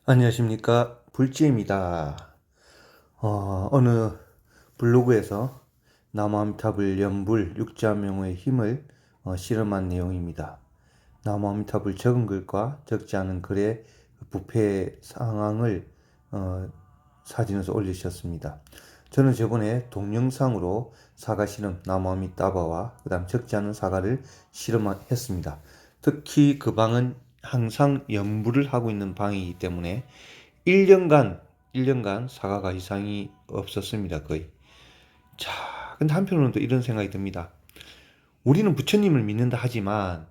안녕하십니까, 불지입니다. 어느 블로그에서 나무아미타불 연불 육자명의 힘을 실험한 내용입니다. 나무아미타불 적은 글과 적지 않은 글의 부패 상황을 사진에서 올리셨습니다. 저는 저번에 동영상으로 사과 실험 나무아미따바와 그 다음 적지 않은 사과를 실험했습니다. 특히 그 방은 항상 연불을 하고 있는 방이기 때문에 1년간 사과가 이상이 없었습니다. 거의. 자, 근데 한편으로는 또 이런 생각이 듭니다. 우리는 부처님을 믿는다 하지만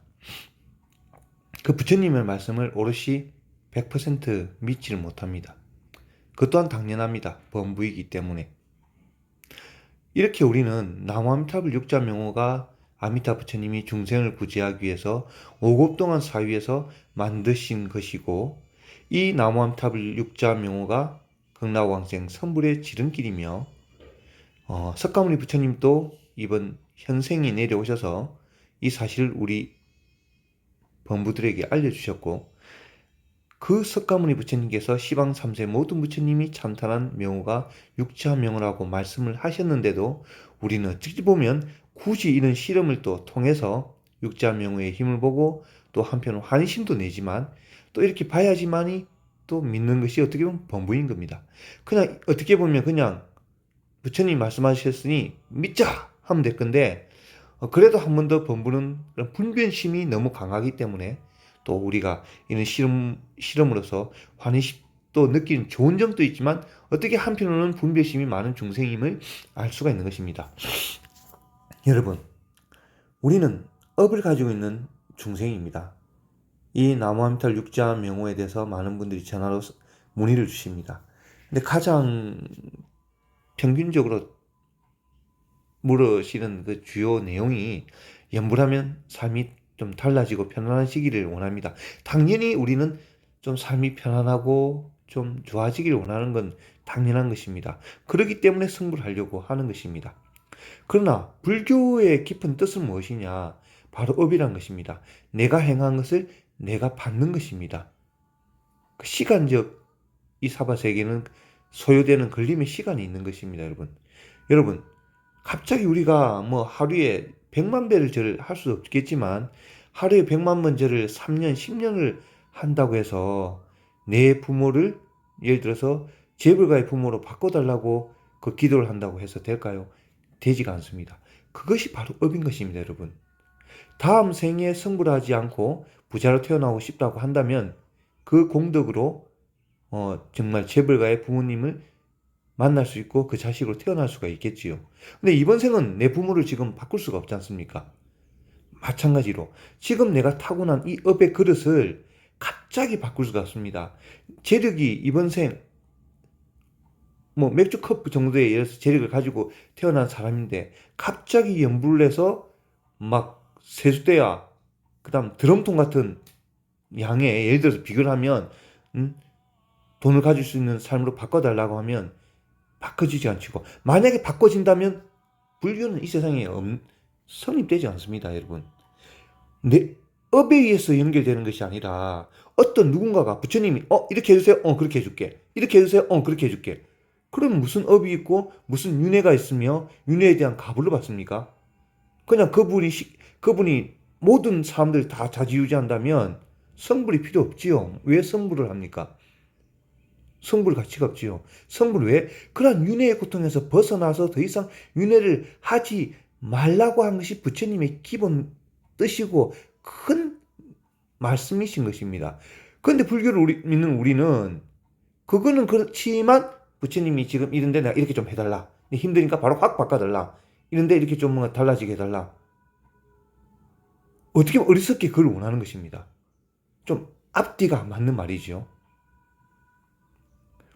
그 부처님의 말씀을 오롯이 100% 믿지를 못합니다. 그 또한 당연합니다. 범부이기 때문에. 이렇게 우리는 나무아미타불 육자명호가 아미타 부처님이 중생을 구제하기 위해서 5급 동안 사위에서 만드신 것이고, 이 나무아미타불 육자명호가 극락왕생 선불의 지름길이며, 석가모니 부처님도 이번 현생이 내려오셔서 이 사실을 우리 범부들에게 알려주셨고, 그 석가모니 부처님께서 시방 3세 모든 부처님이 찬탄한 명호가 육자명호라고 말씀을 하셨는데도 우리는 어찌 보면 굳이 이런 실험을 또 통해서 육자명호의 힘을 보고 또 한편으로 환심도 내지만 또 이렇게 봐야지만이 또 믿는 것이 어떻게 보면 범부인 겁니다. 그냥 어떻게 보면 그냥 부처님 말씀하셨으니 믿자 하면 될 건데, 그래도 한 번 더 범부는 분별심이 너무 강하기 때문에 또 우리가 이런 실험으로서 환희심도 느끼는 좋은 점도 있지만 어떻게 한편으로는 분별심이 많은 중생임을 알 수가 있는 것입니다. 여러분, 우리는 업을 가지고 있는 중생입니다. 이 나무아미탈 육자 명호에 대해서 많은 분들이 전화로 문의를 주십니다. 근데 가장 평균적으로 물으시는 그 주요 내용이 연불하면 삶이 좀 달라지고 편안해지기를 원합니다. 당연히 우리는 좀 삶이 편안하고 좀 좋아지기를 원하는 건 당연한 것입니다. 그렇기 때문에 승부를 하려고 하는 것입니다. 그러나 불교의 깊은 뜻은 무엇이냐? 바로 업이란 것입니다. 내가 행한 것을 내가 받는 것입니다. 그 시간적 이 사바세계는 소요되는 걸림의 시간이 있는 것입니다, 여러분. 여러분, 갑자기 우리가 뭐 하루에 100만 배를 절을 할 수 없겠지만 하루에 100만 번 절을 3년, 10년을 한다고 해서 내 부모를 예를 들어서 재벌가의 부모로 바꿔달라고 그 기도를 한다고 해서 될까요? 되지가 않습니다. 그것이 바로 업인 것입니다, 여러분. 다음 생에 성불 하지 않고 부자로 태어나고 싶다고 한다면 그 공덕으로 정말 재벌가의 부모님을 만날 수 있고 그 자식으로 태어날 수가 있겠지요. 근데 이번 생은 내 부모를 지금 바꿀 수가 없지 않습니까? 마찬가지로 지금 내가 타고난 이 업의 그릇을 갑자기 바꿀 수가 없습니다. 재력이 이번 생 뭐 맥주 컵 정도의 예를 들어서 재력을 가지고 태어난 사람인데 갑자기 연불을 해서 막 세숫대야 그다음 드럼통 같은 양의 예를 들어서 비교를 하면 돈을 가질 수 있는 삶으로 바꿔달라고 하면 바꿔지지 않고 만약에 바꿔진다면 불교는 이 세상에 성립되지 않습니다, 여러분. 내 업에 의해서 연결되는 것이 아니라 어떤 누군가가 부처님이 이렇게 해주세요, 그렇게 해줄게. 이렇게 해주세요, 그렇게 해줄게. 그럼 무슨 업이 있고 무슨 윤회가 있으며 윤회에 대한 가불을 받습니까? 그냥 그분이 모든 사람들 다 자지우지한다면 성불이 필요 없지요. 왜 성불을 합니까? 성불 가치가 없지요. 성불 왜? 그러한 윤회의 고통에서 벗어나서 더 이상 윤회를 하지 말라고 한 것이 부처님의 기본 뜻이고 큰 말씀이신 것입니다. 그런데 불교를 믿는 우리는 그거는 그렇지만 부처님이 지금 이런데 내가 이렇게 좀 해달라. 힘드니까 바로 확 바꿔달라. 이런데 이렇게 좀 뭔가 달라지게 해달라. 어떻게 어리석게 그걸 원하는 것입니다. 좀 앞뒤가 안 맞는 말이죠.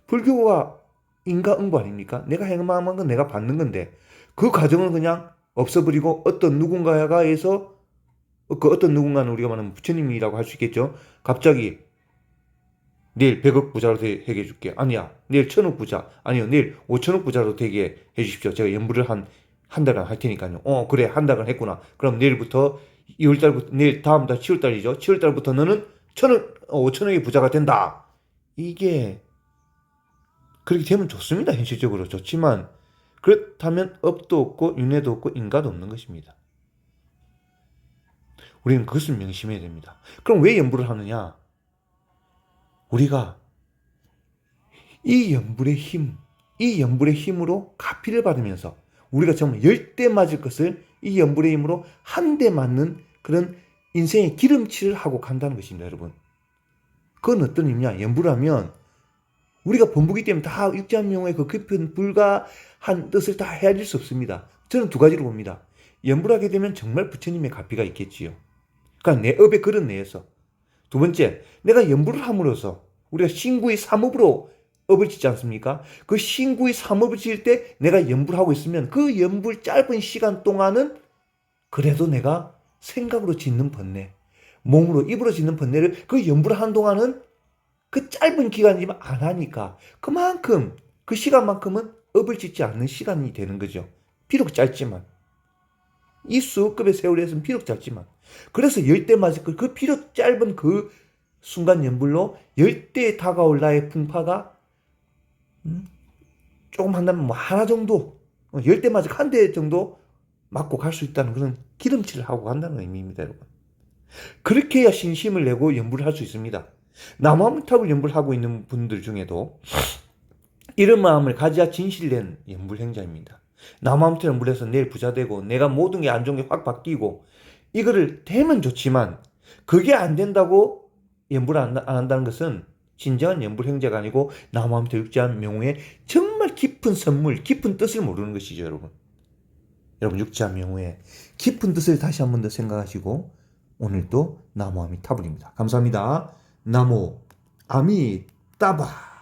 불교가 인과응보 아닙니까? 내가 행한 건 내가 받는 건데 그 과정을 그냥 없어버리고 어떤 누군가가 해서 그 어떤 누군가는 우리가 말하면 부처님이라고 할 수 있겠죠. 갑자기 내일 100억 부자로 되게 해줄게. 아니야. 내일 1000억 부자. 아니요. 내일 5천억 부자로 되게 해주십시오. 제가 연불을 한 달간 할 테니까요. 그래. 한 달간 했구나. 그럼 내일부터 2월달부터 내일 다음 달 7월달이죠. 7월달부터 너는 5천억의 부자가 된다. 이게 그렇게 되면 좋습니다. 현실적으로 좋지만 그렇다면 업도 없고 윤회도 없고 인가도 없는 것입니다. 우리는 그것을 명심해야 됩니다. 그럼 왜 연불을 하느냐? 우리가 이 연불의 힘, 이 연불의 힘으로 가피를 받으면서 우리가 정말 10대 맞을 것을 이 연불의 힘으로 한 대 맞는 그런 인생의 기름칠을 하고 간다는 것입니다, 여러분. 그건 어떤 의미냐? 연불하면 우리가 범부기 때문에 다 육자명의 그 깊은 불가한 뜻을 다 헤아릴 수 없습니다. 저는 두 가지로 봅니다. 연불하게 되면 정말 부처님의 가피가 있겠지요. 그러니까 내 업의 그릇 내에서. 두 번째, 내가 연불을 함으로써 우리가 신구의 삼업으로 업을 짓지 않습니까? 그 신구의 삼업을 지을 때 내가 연불하고 있으면 그 연불 짧은 시간 동안은 그래도 내가 생각으로 짓는 번뇌, 몸으로 입으로 짓는 번뇌를 그 연불을 하는 동안은 그 짧은 기간이지만 안 하니까 그만큼 그 시간만큼은 업을 짓지 않는 시간이 되는 거죠. 비록 짧지만 이 수급의 세월에서는 비록 짧지만 그래서 10대 맞을 그 비록 짧은 그 순간 연불로 10대에 다가올 나의 풍파가 조금 한다면 뭐 하나 정도 10대 맞을 한 대 정도 맞고 갈 수 있다는 그런 기름칠을 하고 간다는 의미입니다, 여러분. 그렇게 해야 신심을 내고 연불을 할 수 있습니다. 나무아미탑을 연불하고 있는 분들 중에도 이런 마음을 가져야 진실된 연불행자입니다. 나무아미탑 연불해서 내일 부자 되고 내가 모든 게 안 좋은 게 확 바뀌고 이거를 되면 좋지만 그게 안 된다고 연불 안 한다는 것은 진정한 연불행자가 아니고 나무아미탑 육지한 명호의 정말 깊은 선물, 깊은 뜻을 모르는 것이죠, 여러분. 여러분 육지한 명호의 깊은 뜻을 다시 한 번 더 생각하시고 오늘도 나무아미타불입니다. 감사합니다. 나무 아미따바.